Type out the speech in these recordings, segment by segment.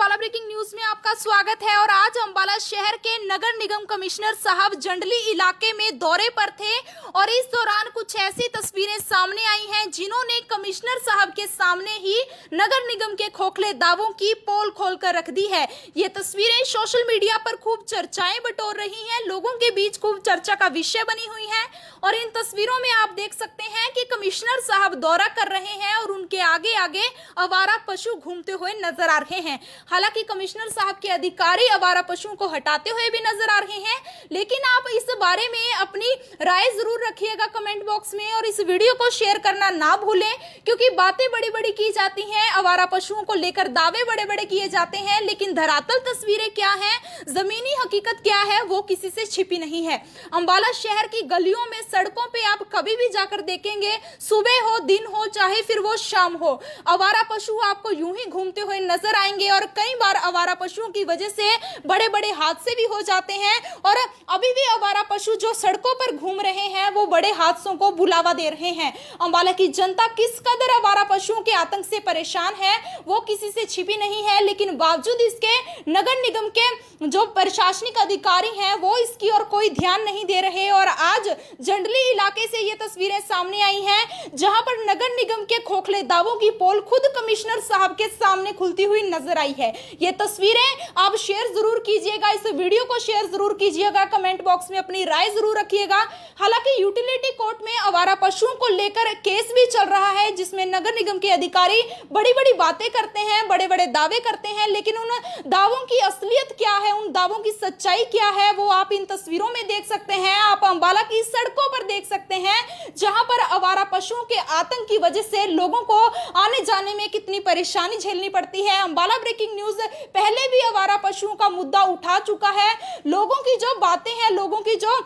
Ambala breaking news में आपका स्वागत है। और आज अंबाला शहर के नगर निगम कमिश्नर साहब जंडली इलाके में दौरे पर थे और इस दौरान कुछ ऐसी तस्वीरें सामने आई हैं जिन्होंने कमिश्नर साहब के सामने ही नगर निगम के खोखले दावों की पोल खोलकर रख दी है। ये तस्वीरें सोशल मीडिया पर खूब चर्चाएं बटोर रही हैं, लोगों के बीच खूब चर्चा का विषय बनी हुई है। और इन तस्वीरों में आप देख सकते हैं कि कमिश्नर साहब दौरा कर रहे हैं और उनके आगे आगे आवारा पशु घूमते हुए नजर आ रहे हैं। हालांकि कमिश्नर साहब के अधिकारी आवारा पशुओं को हटाते हुए भी नजर आ रहे हैं, लेकिन आप इस बारे में अपनी राय जरूर रखिएगा कमेंट बॉक्स में और इस वीडियो को शेयर करना ना भूलें, क्योंकि बातें बड़ी बड़ी की जाती हैं, आवारा पशुओं को लेकर दावे बड़े बड़े किए जाते हैं, लेकिन धरातल तस्वीरें क्या हैं, जमीनी हकीकत क्या है, वो किसी से छिपी नहीं है। अंबाला शहर की गलियों में, सड़कों पे आप कभी भी जाकर देखेंगे, सुबह हो, दिन हो, चाहे फिर वो शाम हो, आवारा पशु आपको यूं ही घूमते हुए नजर आएंगे। और कई बार आवारा पशुओं की वजह से बड़े बड़े हादसे भी हो जाते हैं और अभी भी आवारा पशु जो सड़कों पर घूम रहे हैं वो बड़े हादसों को बुलावा दे रहे हैं। अंबाला की जनता किस कदर आवारा पशुओं के आतंक से परेशान है वो किसी से छिपी नहीं है, लेकिन बावजूद इसके नगर निगम के जो प्रशासनिक अधिकारी हैं वो इसकी और कोई ध्यान नहीं दे रहे। और आज जंडली इलाके से ये तस्वीरें सामने आई हैं जहां पर नगर निगम के खोखले दावों की पोल खुद कमिश्नर साहब के सामने खुलती हुई नजर आई है। ये तस्वीरें आप शेयर जरूर कीजिएगा, इस वीडियो को शेयर जरूर कीजिएगा, कमेंट बॉक्स में अपनी राय जरूर रखिएगा। हालांकि यूटिलिटी कोर्ट में आवारा पशुओं को लेकर केस भी चल रहा है जिसमें नगर निगम के अधिकारी बड़ी बड़ी बातें करते हैं, बड़े बड़े दावे करते हैं, लेकिन उन दावों की असलियत क्या है, उन दावों की सच्चाई क्या है वो आप इन तस्वीरों में देख सकते हैं। आप अंबाला की सड़कों पर देख सकते हैं जहां पर आवारा पशुओं के आतंक की वजह से लोगों को आने जाने में कितनी परेशानी झेलनी पड़ती है। अंबाला ब्रेकिंग न्यूज पहले भी आवारा पशुओं का मुद्दा उठा चुका है, लोगों की जो बातें हैं, लोगों की जो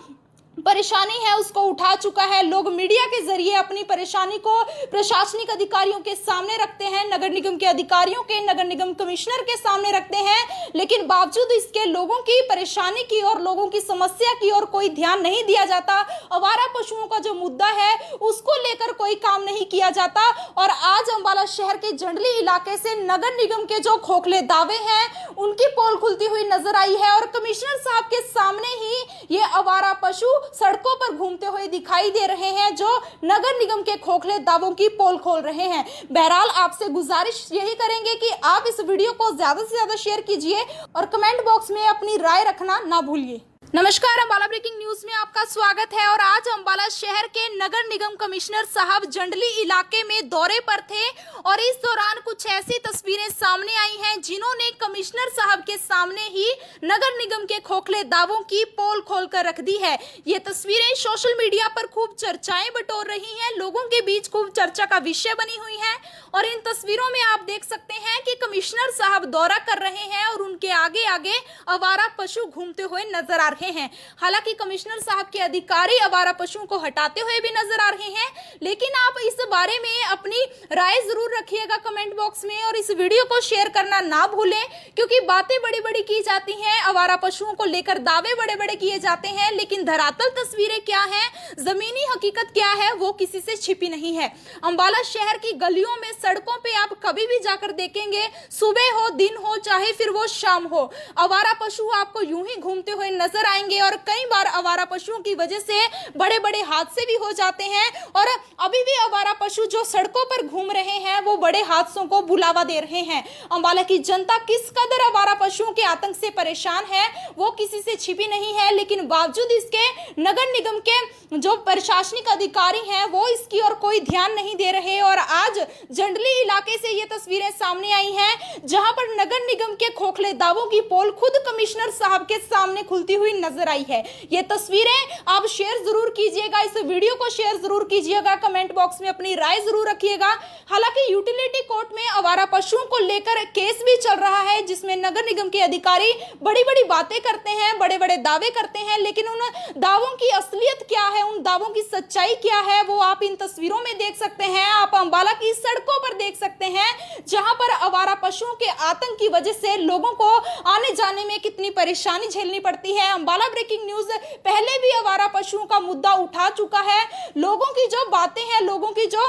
परेशानी है उसको उठा चुका है। लोग मीडिया के जरिए अपनी परेशानी को प्रशासनिक अधिकारियों के सामने रखते हैं, नगर निगम के अधिकारियों के, नगर निगम कमिश्नर के सामने रखते हैं, लेकिन बावजूद इसके लोगों की परेशानी की और लोगों की समस्या की और कोई ध्यान नहीं दिया जाता। आवारा पशुओं का जो मुद्दा है उसको लेकर कोई काम नहीं किया जाता। और आज अंबाला शहर के जंडली इलाके से नगर निगम के जो खोखले दावे हैं उनकी पोल खुलती हुई नजर आई है और कमिश्नर साहब के सामने ही ये आवारा पशु सड़कों पर घूमते हुए दिखाई दे रहे हैं जो नगर निगम के खोखले दावों की पोल खोल रहे हैं। बहरहाल आपसे गुजारिश यही करेंगे कि आप इस वीडियो को ज्यादा से ज्यादा शेयर कीजिए और कमेंट बॉक्स में अपनी राय रखना ना भूलिए। नमस्कार, अंबाला ब्रेकिंग न्यूज में आपका स्वागत है। और आज अंबाला शहर के नगर निगम कमिश्नर साहब जंडली इलाके में दौरे पर थे और इस दौरान कुछ ऐसी तस्वीरें सामने आई हैं जिन्होंने कमिश्नर साहब के सामने ही नगर निगम के खोखले दावों की पोल खोलकर रख दी है। ये तस्वीरें सोशल मीडिया पर खूब चर्चाएं बटोर रही हैं, लोगों के बीच खूब चर्चा का विषय बनी हुई है। और इन तस्वीरों में आप देख सकते हैं कि कमिश्नर साहब दौरा कर रहे हैं और उनके आगे आगे आवारा पशु घूमते हुए नजर आ रहे हैं। हालांकि कमिश्नर साहब के अधिकारी आवारा पशुओं को हटाते हुए भी नजर आ रहे हैं, लेकिन आप इस बारे में अपनी राय जरूर रखिएगा कमेंट बॉक्स में और इस वीडियो को शेयर करना ना भूलें, क्योंकि बातें बड़ी बड़ी की जाती हैं, आवारा पशुओं को लेकर दावे बड़े बड़े किए जाते हैं, लेकिन धरातल तस्वीरें क्या हैं, जमीनी हकीकत क्या है वो किसी से छिपी नहीं है। अंबाला शहर की गलियों में, सड़कों पे आप कभी भी जाकर देखेंगे, सुबह हो, दिन हो, चाहे फिर वो शाम हो, आवारा पशु आपको यूं ही घूमते हुए नजर आएंगे। और कई बार आवारा पशुओं की वजह से बड़े बड़े हादसे भी हो जाते हैं और अभी भी आवारा पशु जो सड़कों पर घूम रहे हैं वो बड़े हादसों को बुलावा दे रहे हैं। अंबाला की जनता किस कदर आवारा पशुओं के आतंक से परेशान है वो किसी से छिपी नहीं है, लेकिन बावजूद इसके नगर निगम के जो प्रशासनिक अधिकारी हैं वो इसकी और कोई ध्यान नहीं दे रहे। और आज जंडली इलाके से ये तस्वीरें सामने आई हैं जहां पर नगर निगम के खोखले दावों की पोल खुद कमिश्नर साहब के सामने खुलती हुई नजर आई है। ये तस्वीरें आप शेयर जरूर कीजिएगा, इस वीडियो को शेयर जरूर कीजिएगा, कमेंट बॉक्स में अपनी राय जरूर रखिएगा। हालांकि यूटिलिटी कोर्ट में आवारा पशुओं को लेकर केस भी चल रहा है जिसमें नगर निगम के अधिकारी बड़ी बड़ी बातें करते हैं, बड़े बड़े दावे करते हैं, लेकिन उन दावों की असलियत क्या है, उन दावों की सच्चाई क्या है वो आप इन तस्वीरों में देख सकते हैं। आप अंबाला की सड़कों पर देख सकते हैं जहां पर आवारा पशुओं के आतंक की वजह से लोगों को आने जाने में कितनी परेशानी झेलनी पड़ती है। अंबाला ब्रेकिंग न्यूज पहले भी आवारा पशुओं का मुद्दा उठा चुका है, लोगों की जो बातें हैं, लोगों की जो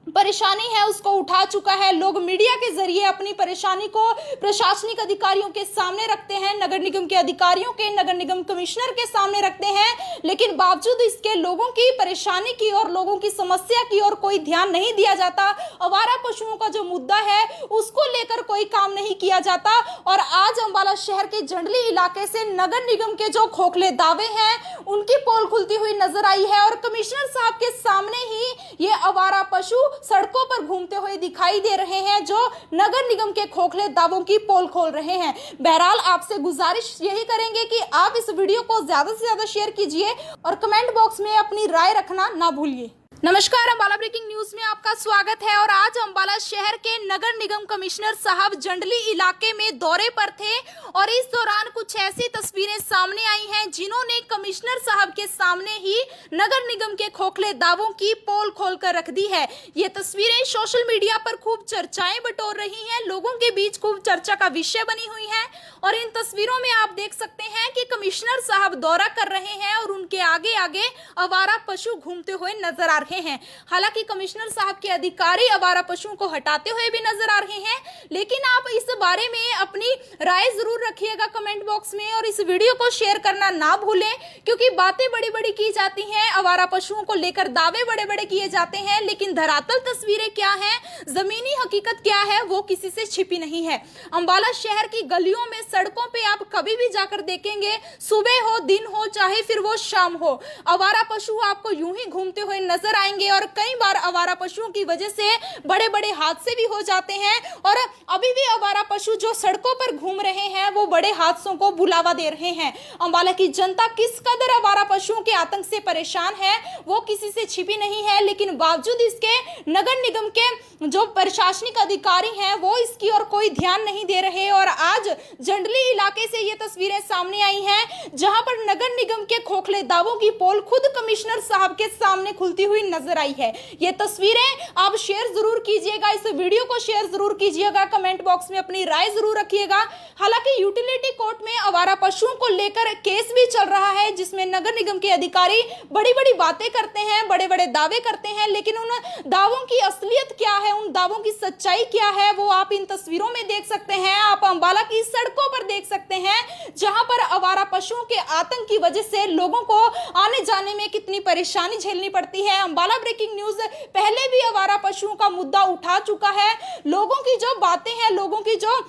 परेशानी है उसको उठा चुका है। लोग मीडिया के जरिए अपनी परेशानी को प्रशासनिक अधिकारियों के सामने रखते हैं, नगर निगम के अधिकारियों के, नगर निगम कमिश्नर के सामने रखते हैं, लेकिन बावजूद इसके लोगों की परेशानी की और लोगों की समस्या की और कोई ध्यान नहीं दिया जाता। आवारा पशुओं का जो मुद्दा है उसको लेकर कोई काम नहीं किया जाता। और आज अंबाला शहर के जंडली इलाके से नगर निगम के जो खोखले दावे हैं उनकी पोल खुलती हुई नजर आई है और कमिश्नर साहब के सामने ही ये आवारा पशु सड़कों पर घूमते हुए दिखाई दे रहे हैं, जो नगर निगम के खोखले दावों की पोल खोल रहे हैं। बहरहाल आपसे गुजारिश यही करेंगे कि आप इस वीडियो को ज्यादा से ज्यादा शेयर कीजिए और कमेंट बॉक्स में अपनी राय रखना ना भूलिए। नमस्कार, अंबाला ब्रेकिंग न्यूज में आपका स्वागत है। और आज अंबाला शहर के नगर निगम कमिश्नर साहब जंडली इलाके में दौरे पर थे और इस दौरान कुछ ऐसी तस्वीरें सामने आई हैं जिन्होंने कमिश्नर साहब के सामने ही नगर निगम के खोखले दावों की पोल खोलकर रख दी है। ये तस्वीरें सोशल मीडिया पर खूब चर्चाएं बटोर रही हैं, लोगों के बीच खूब चर्चा का विषय बनी हुई है। और इन तस्वीरों में आप देख सकते हैं कि कमिश्नर साहब दौरा कर रहे हैं और उनके आगे आगे आवारा पशु घूमते हुए नजर आ रहे हैं। हालांकि कमिश्नर साहब के अधिकारी आवारा पशुओं को हटाते हुए भी नजर आ रहे हैं, लेकिन आप इस बारे में अपनी राय जरूर रखिएगा कमेंट बॉक्स में और इस वीडियो को शेयर करना ना भूलें, क्योंकि बातें बड़ी बड़ी की जाती हैं, आवारा पशुओं को लेकर दावे बड़े बड़े किए जाते हैं, लेकिन धरातल तस्वीरें क्या हैं, जमीनी हकीकत क्या है, वो किसी से छिपी नहीं है। अंबाला शहर की गलियों में, सड़कों पे आप कभी भी जाकर देखेंगे, सुबह हो, दिन हो, चाहे फिर वो शाम हो, आवारा पशु आपको यूं ही घूमते हुए नजर आएंगे। और कई बार आवारा पशुओं की वजह से बड़े बड़े हादसे भी हो जाते हैं और अभी भी आवारा पशु जो सड़कों पर घूम रहे हैं वो बड़े हादसों को बुलावा दे रहे हैं। अंबाला की जनता किस कदर आवारा पशुओं के आतंक से परेशान है वो किसी से छिपी नहीं है, लेकिन बावजूद इसके नगर निगम के जो प्रशासनिक अधिकारी हैं वो इसकी और कोई ध्यान नहीं दे रहे। और आज जंडली इलाके से ये तस्वीरें सामने आई हैं जहां पर नगर निगम के खोखले दावों की पोल खुद कमिश्नर साहब के सामने खुलती हुई नजर आई है। ये तस्वीरें आप शेयर जरूर कीजिएगा, इस वीडियो को शेयर जरूर कीजिएगा, कमेंट बॉक्स में अपनी राय जरूर रखिएगा। हालांकि यूटिलिटी कोर्ट में आवारा पशुओं को लेकर केस भी चल रहा है, जिसमें नगर निगम के अधिकारी बड़ी बड़ी बातें करते हैं, बड़े बड़े दावे करते हैं, लेकिन उन दावों की असलियत क्या है, उन दावों की सच्चाई क्या है, वो आप इन तस्वीरों में देख सकते हैं। आप अंबाला की सड़कों पर देख सकते हैं जहां पर आवारा पशुओं के आतंक की वजह से लोगों को आने जाने में कितनी परेशानी झेलनी पड़ती है। अंबाला ब्रेकिंग न्यूज पहले भी आवारा पशुओं का मुद्दा उठा चुका है, लोगों की जो बातें हैं, लोगों की जो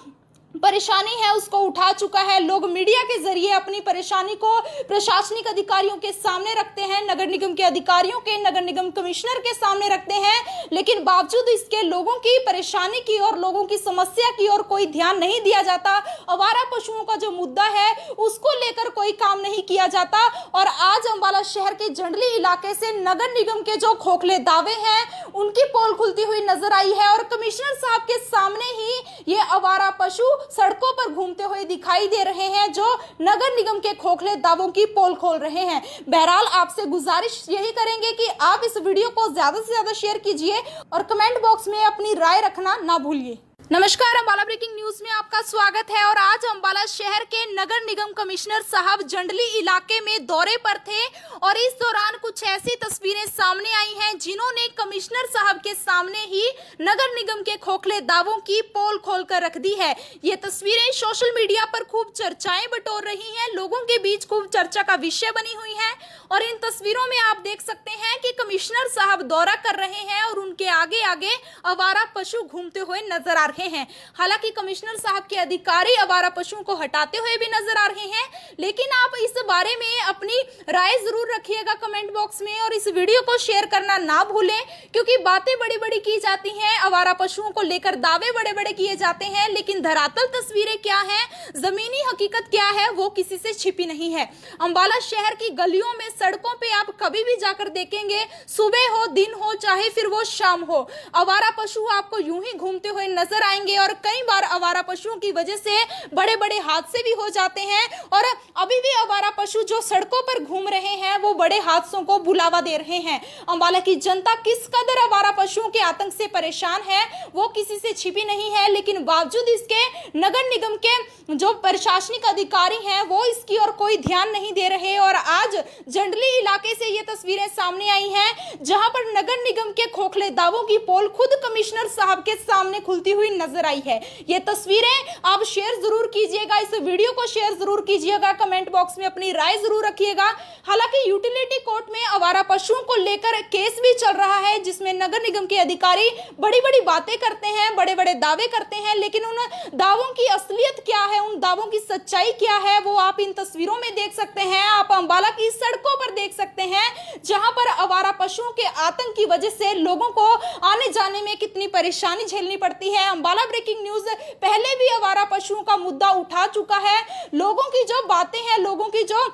परेशानी है उसको उठा चुका है। लोग मीडिया के जरिए अपनी परेशानी को प्रशासनिक अधिकारियों के सामने रखते हैं, नगर निगम के अधिकारियों के, नगर निगम कमिश्नर के सामने रखते हैं, लेकिन बावजूद इसके लोगों की परेशानी की और लोगों की समस्या की और कोई ध्यान नहीं दिया जाता। आवारा पशुओं का जो मुद्दा है उसको लेकर कोई काम नहीं किया जाता। और आज अंबाला शहर के जंडली इलाके से नगर निगम के जो खोखले दावे हैं उनकी पोल खुलती हुई नजर आई है और कमिश्नर साहब के सामने ही ये आवारा पशु सड़कों पर घूमते हुए दिखाई दे रहे हैं, जो नगर निगम के खोखले दावों की पोल खोल रहे हैं। बहरहाल आपसे गुजारिश यही करेंगे कि आप इस वीडियो को ज्यादा से ज्यादा शेयर कीजिए और कमेंट बॉक्स में अपनी राय रखना ना भूलिए। नमस्कार, अंबाला ब्रेकिंग न्यूज में आपका स्वागत है। और आज अंबाला शहर के नगर निगम कमिश्नर साहब जंडली इलाके में दौरे पर थे और इस दौरान कुछ ऐसी तस्वीरें सामने आई हैं जिन्होंने कमिश्नर साहब के सामने ही नगर निगम के खोखले दावों की पोल खोलकर रख दी है। ये तस्वीरें सोशल मीडिया पर खूब चर्चाएं बटोर रही हैं, लोगों के बीच खूब चर्चा का विषय बनी हुई है। और इन तस्वीरों में आप देख सकते हैं कि कमिश्नर साहब दौरा कर रहे हैं और उनके आगे आगे आवारा पशु घूमते हुए नजर आ रहे हैं। हालांकि कमिश्नर साहब के अधिकारी आवारा पशुओं को हटाते हुए भी नजर आ रहे हैं, लेकिन आप इस बारे में अपनी राय जरूर रखिएगा कमेंट बॉक्स में और इस वीडियो को शेयर करना ना भूलें, क्योंकि बातें बड़ी बड़ी की जाती हैं, आवारा पशुओं को लेकर दावे बड़े बड़े किए जाते हैं, लेकिन धरातल तस्वीरें क्या हैं, जमीनी हकीकत क्या है, वो किसी से छिपी नहीं है। अंबाला शहर की गलियों में, सड़कों पे आप कभी भी जाकर देखेंगे, सुबह हो, दिन हो, चाहे फिर वो शाम हो, आवारा पशु आपको यूं ही घूमते हुए नजर आएंगे और कई बार आवारा पशुओं की वजह से बड़े बड़े हादसे भी हो जाते हैं और अभी भी आवारा पशु जो सड़कों पर घूम रहे हैं वो बड़े हादसों को बुलावा दे रहे हैं। अंबाला की जनता किस कदर आवारा पशुओं के आतंक से परेशान है वो किसी से छिपी नहीं है, लेकिन बावजूद इसके नगर निगम के जो प्रशासनिक अधिकारी हैं वो इसकी और कोई ध्यान नहीं दे रहे। और आज जंडली इलाके से ये तस्वीरें सामने आई हैं जहां पर नगर निगम के खोखले दावों की पोल खुद कमिश्नर साहब के सामने खुलती हुई नजर आई है। ये तस्वीरें आप शेयर जरूर कीजिएगा, इस वीडियो को शेयर जरूर कीजिएगा, कमेंट बॉक्स में अपनी राय जरूर रखिएगा। हालांकि यूटिलिटी कोर्ट में आवारा पशुओं को लेकर केस भी चल रहा है जिसमें नगर निगम के अधिकारी बड़ी बड़ी बातें करते हैं, बड़े बड़े दावे करते हैं, लेकिन उन दावों की असलियत क्या है, उन दावों की सच्चाई क्या है वो आप इन तस्वीरों में देख सकते हैं। आप अंबाला की सड़कों पर देख सकते हैं जहां पर आवारा पशुओं के आतंक की वजह से लोगों को आने जाने में कितनी परेशानी झेलनी पड़ती है। अंबाला ब्रेकिंग न्यूज पहले भी आवारा पशुओं का मुद्दा उठा चुका है, लोगों की जो बातें हैं, लोगों की जो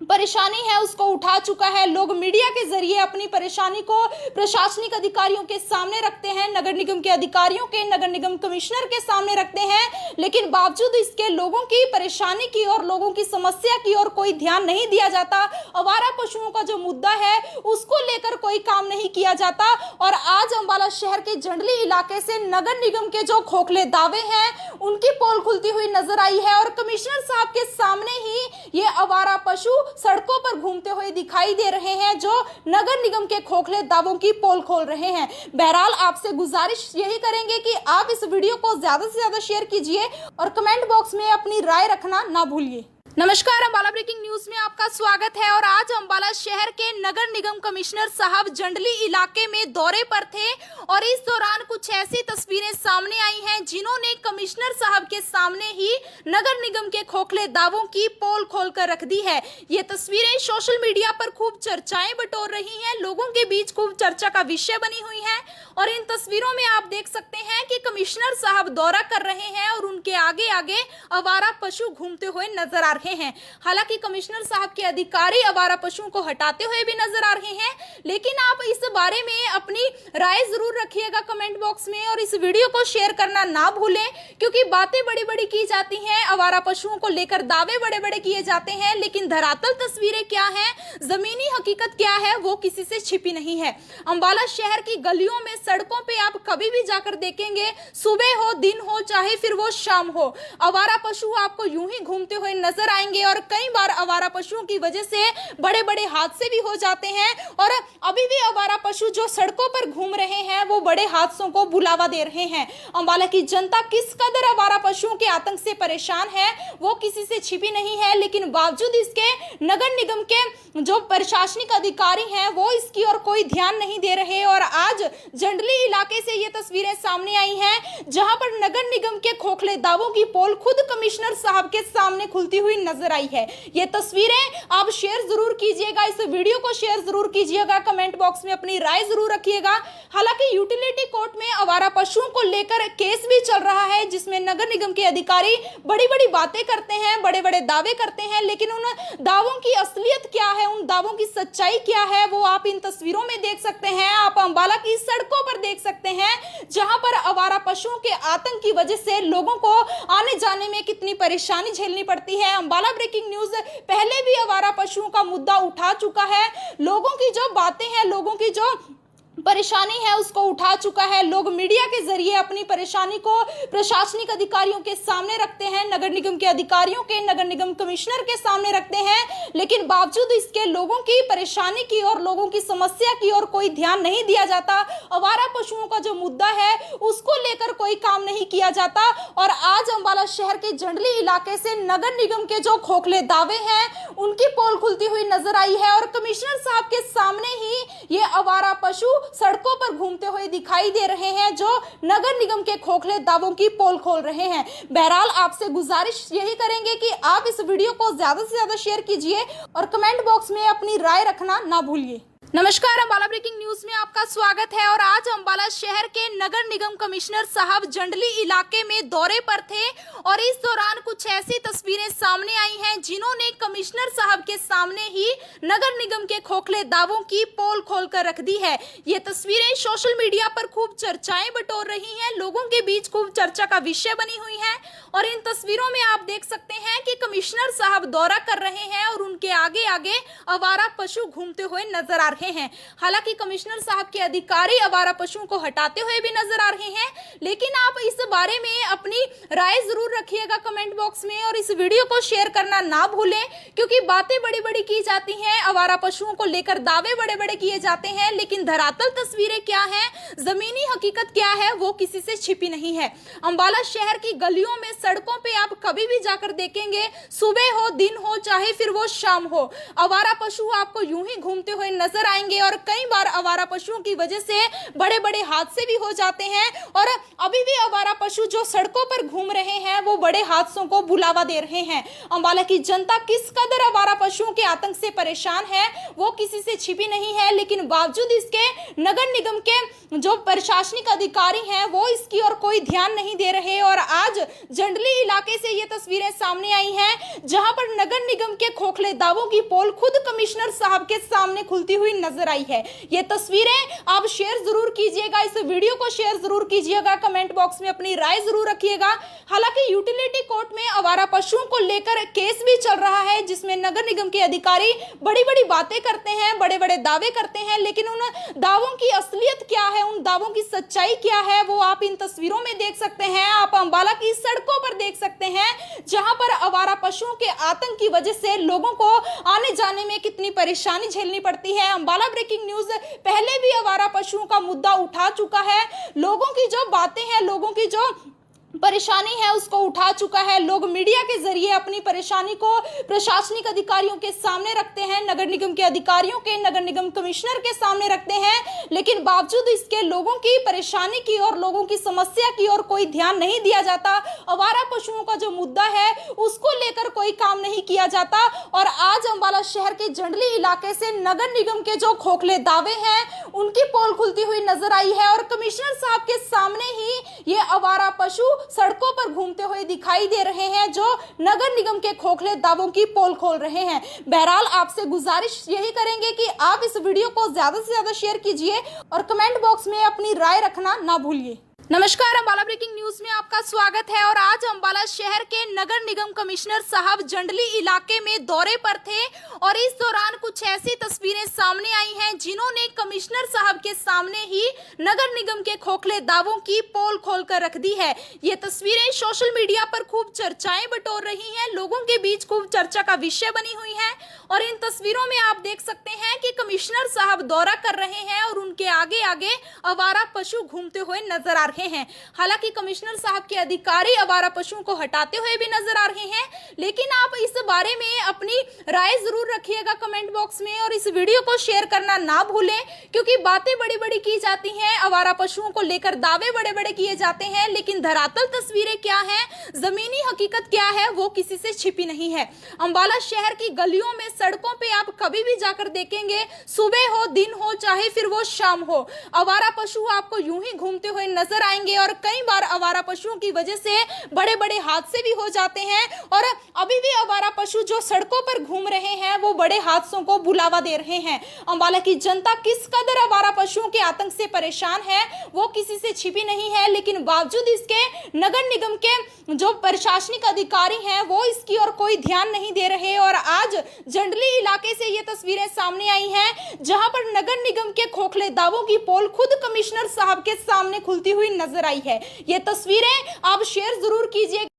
परेशानी है उसको उठा चुका है। लोग मीडिया के जरिए अपनी परेशानी को प्रशासनिक अधिकारियों के सामने रखते हैं, नगर निगम के अधिकारियों के, नगर निगम कमिश्नर के सामने रखते हैं, लेकिन बावजूद इसके लोगों की परेशानी की और लोगों की समस्या की और कोई ध्यान नहीं दिया जाता। आवारा पशुओं का जो मुद्दा है उसको लेकर कोई काम नहीं किया जाता। और आज अंबाला शहर के जंडली इलाके से नगर निगम के जो खोखले दावे हैं उनकी पोल खुलती हुई नजर आई है और कमिश्नर साहब के सामने ही ये आवारा पशु सड़कों पर घूमते हुए दिखाई दे रहे हैं जो नगर निगम के खोखले दावों की पोल खोल रहे हैं। बहरहाल आपसे गुजारिश यही करेंगे कि आप इस वीडियो को ज्यादा से ज्यादा शेयर कीजिए और कमेंट बॉक्स में अपनी राय रखना ना भूलिए। नमस्कार, अंबाला ब्रेकिंग न्यूज में आपका स्वागत है। और आज अंबाला शहर के नगर निगम कमिश्नर साहब जंडली इलाके में दौरे पर थे और इस दौरान कुछ ऐसी तस्वीरें सामने आई हैं जिन्होंने कमिश्नर साहब के सामने ही नगर निगम के खोखले दावों की पोल खोलकर रख दी है। ये तस्वीरें सोशल मीडिया पर खूब चर्चाएं बटोर रही हैं, लोगों के बीच खूब चर्चा का विषय बनी हुई है। और इन तस्वीरों में आप देख सकते हैं कि कमिश्नर साहब दौरा कर रहे हैं और उनके आगे आगे आवारा पशु घूमते हुए नजर आ रहे हैं। हालांकि कमिश्नर साहब के अधिकारी आवारा पशुओं को हटाते हुए भी नजर आ रहे हैं, लेकिन आप इस बारे में अपनी राय जरूर रखिएगा कमेंट बॉक्स में और इस वीडियो को शेयर करना ना भूलें, क्योंकि बातें बड़ी बड़ी की जाती हैं, आवारा पशुओं को लेकर दावे बड़े बड़े किए जाते हैं, लेकिन धरातल तस्वीरें क्या हैं, जमीनी हकीकत क्या है वो किसी से छिपी नहीं है। अंबाला शहर की गलियों में, सड़कों पे आप कभी भी जाकर देखेंगे, सुबह हो, दिन हो, चाहे फिर वो शाम हो, आवारा पशु आपको यूं ही घूमते हुए नजर आएंगे और कई बार आवारा पशुओं की वजह से बड़े बड़े हादसे भी हो जाते हैं और अभी भी आवारा पशु जो सड़कों पर घूम रहे हैं वो बड़े हादसों को बुलावा दे रहे हैं। अंबाला की जनता किस कदर आवारा पशुओं के आतंक से परेशान है वो किसी से छिपी नहीं है, लेकिन बावजूद इसके नगर निगम के जो प्रशासनिक अधिकारी हैं वो इसकी और कोई ध्यान नहीं दे रहे। और आज जंडली इलाके से ये तस्वीरें सामने आई हैं जहां पर नगर निगम के खोखले दावों की पोल खुद कमिश्नर साहब के सामने खुलती हुई नजर आई है। ये तस्वीरें आप शेयर जरूर कीजिएगा, इस वीडियो को शेयर जरूर कीजिएगा, कमेंट बॉक्स में अपनी राय जरूर रखिएगा। हालांकि यूटिलिटी कोर्ट में आवारा पशुओं को लेकर केस भी चल रहा है जिसमें नगर निगम के अधिकारी बड़ी बड़ी बातें करते हैं, बड़े बड़े दावे करते हैं, लेकिन उन दावों की असलियत क्या है, उन दावों की सच्चाई क्या है वो आप इन तस्वीरों में देख सकते हैं। आप अंबाला की सड़कों पर देख सकते हैं जहां पर आवारा पशुओं के आतंक की वजह से लोगों को आने जाने में कितनी परेशानी झेलनी पड़ती है। अंबाला ब्रेकिंग न्यूज पहले भी आवारा पशुओं का मुद्दा उठा चुका है, लोगों की जो बातें हैं, लोगों की जो परेशानी है उसको उठा चुका है। लोग मीडिया के जरिए अपनी परेशानी को प्रशासनिक अधिकारियों के सामने रखते हैं, नगर निगम के अधिकारियों के, नगर निगम कमिश्नर के सामने रखते हैं, लेकिन बावजूद इसके लोगों की परेशानी की और लोगों की समस्या की और कोई ध्यान नहीं दिया जाता। आवारा पशुओं का जो मुद्दा है उसको लेकर कोई काम नहीं किया जाता। और आज अंबाला शहर के जंडली इलाके से नगर निगम के जो खोखले दावे हैं उनकी पोल खुलती हुई नजर आई है और कमिश्नर साहब के सामने ही ये आवारा पशु सड़कों पर घूमते हुए दिखाई दे रहे हैं जो नगर निगम के खोखले दावों की पोल खोल रहे हैं। बहरहाल आपसे गुजारिश यही करेंगे कि आप इस वीडियो को ज्यादा से ज्यादा शेयर कीजिए और कमेंट बॉक्स में अपनी राय रखना ना भूलिए। नमस्कार, अंबाला ब्रेकिंग न्यूज में आपका स्वागत है। और आज अंबाला शहर के नगर निगम कमिश्नर साहब जंडली इलाके में दौरे पर थे और इस दौरान कुछ ऐसी तस्वीरें सामने आई हैं जिन्होंने कमिश्नर साहब के सामने ही नगर निगम के खोखले दावों की पोल खोलकर रख दी है। ये तस्वीरें सोशल मीडिया पर खूब चर्चाएं बटोर रही हैं, लोगों के बीच खूब चर्चा का विषय बनी हुई है। और इन तस्वीरों में आप देख सकते हैं कि कमिश्नर साहब दौरा कर रहे हैं और उनके आगे आगे आवारा पशु घूमते हुए नजर आ रहे हैं। हालांकि कमिश्नर साहब के अधिकारी आवारा पशुओं को हटाते हुए भी नजर आ रहे हैं, लेकिन आप इस बारे में अपनी राय जरूर रखिएगा कमेंट बॉक्स में और इस वीडियो को शेयर करना ना भूलें, क्योंकि बातें बड़ी बड़ी की जाती हैं, आवारा पशुओं को लेकर दावे बड़े बड़े किए जाते हैं, लेकिन धरातल तस्वीरें क्या हैं, जमीनी हकीकत क्या है, वो किसी से छिपी नहीं है। अंबाला शहर की गलियों में, सड़कों पे आप कभी भी जाकर देखेंगे, सुबह हो, दिन हो, चाहे फिर वो शाम हो, आवारा पशु आपको यूं ही घूमते हुए नजर आएंगे। और कई बार आवारा पशुओं की वजह से बड़े बड़े हादसे भी हो जाते हैं और अभी भी आवारा पशु जो सड़कों पर घूम रहे हैं वो बड़े हादसों को बुलावा दे रहे हैं। अंबाला की जनता किस कदर आवारा पशुओं के आतंक से परेशान है वो किसी से छिपी नहीं है, लेकिन बावजूद इसके नगर निगम के जो प्रशासनिक अधिकारी हैं वो इसकी और कोई ध्यान नहीं दे रहे। और आज जंडली इलाके से ये तस्वीरें सामने आई हैं जहां पर नगर निगम के खोखले दावों की पोल खुद कमिश्नर साहब के सामने खुलती हुई नजर आई है। ये तस्वीरें आप शेयर जरूर कीजिएगा, इस वीडियो को शेयर जरूर कीजिएगा, कमेंट बॉक्स में अपनी राय जरूर रखिएगा। हालांकि यूटिलिटी कोर्ट में आवारा पशुओं को लेकर केस भी चल रहा है, जिसमें नगर निगम के अधिकारी बड़ी बड़ी बातें करते हैं, बड़े बड़े दावे करते हैं, लेकिन उन दावों की असलियत क्या है, उन दावों की सच्चाई क्या है, वो आप इन तस्वीरों में देख सकते हैं। आप अंबाला की सड़कों पर देख सकते हैं जहां पर आवारा पशुओं के आतंक की वजह से लोगों को आने जाने में कितनी परेशानी झेलनी पड़ती है। अंबाला ब्रेकिंग न्यूज पहले भी आवारा पशुओं का मुद्दा उठा चुका है, लोगों की जो बातें हैं, लोगों की जो परेशानी है उसको उठा चुका है। लोग मीडिया के जरिए अपनी परेशानी को प्रशासनिक अधिकारियों के सामने रखते हैं, नगर निगम के अधिकारियों के, नगर निगम कमिश्नर के सामने रखते हैं, लेकिन बावजूद इसके लोगों की परेशानी की और लोगों की समस्या की और कोई ध्यान नहीं दिया जाता। आवारा पशुओं का जो मुद्दा है उसको लेकर कोई काम नहीं किया जाता। और आज अंबाला शहर के जंडली इलाके से नगर निगम के जो खोखले दावे हैं उनकी पोल खुलती हुई नजर आई है और कमिश्नर साहब के सामने ही ये आवारा पशु सड़कों पर घूमते हुए दिखाई दे रहे हैं, जो नगर निगम के खोखले दावों की पोल खोल रहे हैं। बहरहाल आपसे गुजारिश यही करेंगे कि आप इस वीडियो को ज्यादा से ज्यादा शेयर कीजिए और कमेंट बॉक्स में अपनी राय रखना ना भूलिए। नमस्कार, अंबाला ब्रेकिंग न्यूज में आपका स्वागत है। और आज अंबाला शहर के नगर निगम कमिश्नर साहब जंडली इलाके में दौरे पर थे और इस दौरान कुछ ऐसी तस्वीरें सामने आई हैं जिन्होंने कमिश्नर साहब के सामने ही नगर निगम के खोखले दावों की पोल खोलकर रख दी है। ये तस्वीरें सोशल मीडिया पर खूब चर्चाएं बटोर रही हैं, लोगों के बीच खूब चर्चा का विषय बनी हुई है। और इन तस्वीरों में आप देख सकते हैं कि कमिश्नर साहब दौरा कर रहे हैं और उनके आगे आगे आवारा पशु घूमते हुए नजर आ रहे हैं। हालांकि कमिश्नर साहब के अधिकारी आवारा पशुओं को हटाते हुए भी नजर आ रहे हैं, लेकिन आप इस बारे में अपनी राय जरूर रखिएगा कमेंट बॉक्स में और इस वीडियो को शेयर करना ना भूलें, क्योंकि बातें बड़ी बड़ी की जाती हैं, आवारा पशुओं को लेकर दावे बड़े बड़े किए जाते हैं, लेकिन धरातल तस्वीरें क्या हैं, जमीनी हकीकत क्या है, वो किसी से छिपी नहीं है। अंबाला शहर की गलियों में, सड़कों पे आप कभी भी जाकर देखेंगे, सुबह हो, दिन हो, चाहे फिर वो शाम हो, आवारा पशु आपको यूं ही घूमते हुए नजर आएंगे। और कई बार आवारा पशुओं की वजह से बड़े बड़े हादसे भी हो जाते हैं और अभी भी आवारा पशु जो सड़कों पर घूम रहे हैं वो बड़े हादसों को बुलावा दे रहे हैं। अंबाला की जनता किस कदर आवारा पशुओं के आतंक से परेशान है वो किसी से छिपी नहीं है, लेकिन बावजूद इसके नगर निगम के जो प्रशासनिक अधिकारी हैं वो इसकी और कोई ध्यान नहीं दे रहे। और आज जंडली इलाके से ये तस्वीरें सामने आई हैं जहां पर नगर निगम के खोखले दावों की पोल खुद कमिश्नर साहब के सामने खुलती हुई नजर आई है। ये तस्वीरें आप शेयर जरूर कीजिए।